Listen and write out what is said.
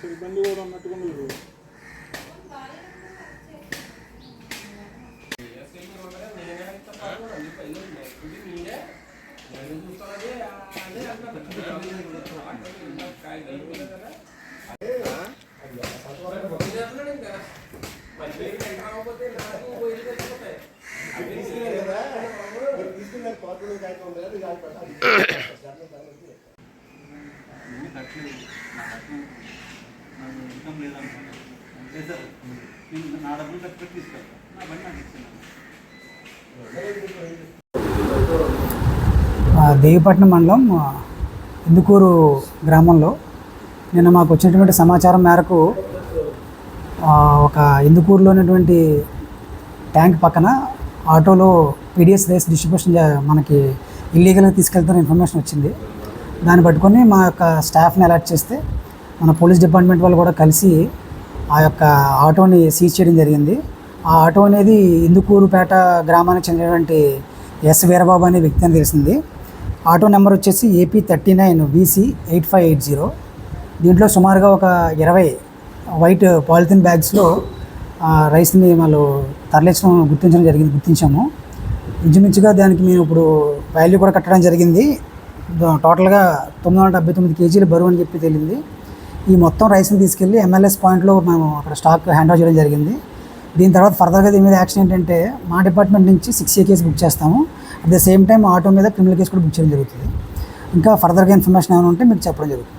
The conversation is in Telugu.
ఇబ్బంది కూడా ఉన్నట్టుగా మీరు ఇన్కమ్ లేదనుకోండి అంతే సార్ నేను నా డబ్బులు కట్టుబెట్టి తీసుకెళ్తాను నా బండి నాకు ఇస్తున్నాను. దేవిపట్నం మండలం ఇందుకూరు గ్రామంలో నిన్న మాకు వచ్చినటువంటి సమాచారం మేరకు ఒక ఇందుకూరులో ఉన్నటువంటి ట్యాంక్ పక్కన ఆటోలో పీడిఎస్ రైస్ డిస్ట్రిబ్యూషన్ మనకి ఇల్లీగల్గా తీసుకెళ్తున్న ఇన్ఫర్మేషన్ వచ్చింది. దాన్ని పట్టుకొని మా యొక్క స్టాఫ్ని అలర్ట్ చేస్తే మన పోలీస్ డిపార్ట్మెంట్ వాళ్ళు కూడా కలిసి ఆ యొక్క ఆటోని సీజ్ చేయడం జరిగింది. ఆ ఆటో అనేది ఇందుకూరుపేట గ్రామానికి చెందినటువంటి ఎస్ వీరబాబు అనే వ్యక్తి అని తెలిసింది. ఆటో నెంబర్ వచ్చేసి AP39 VC 8580. దీంట్లో సుమారుగా ఒక 20 వైట్ పాలిథిన్ బ్యాగ్స్లో రైస్ని వాళ్ళు తరలించడం గుర్తించాము. ఇంచుమించుగా దానికి మేము ఇప్పుడు వాల్యూ కూడా కట్టడం జరిగింది. టోటల్గా 979 కేజీలు బరువు అని చెప్పి తెలిసింది. ఈ మొత్తం రైస్ని తీసుకెళ్ళి MLS పాయింట్లో మేము అక్కడ స్టాక్ హ్యాండ్ ఓవర్ చేయడం జరిగింది. దీని తర్వాత ఫర్దర్గా దీని మీద యాక్షన్ ఏంటంటే మా డిపార్ట్మెంట్ నుంచి 6A కేసు బుక్ చేస్తాము. At the same time auto మీద క్రిమినల్ కేసు కూడా బుక్ చేయడం జరుగుతుంది. ఇంకా ఫర్దర్గా ఇన్ఫర్మేషన్ ఏమైనా ఉంటే మీకు చెప్పడం జరుగుతుంది.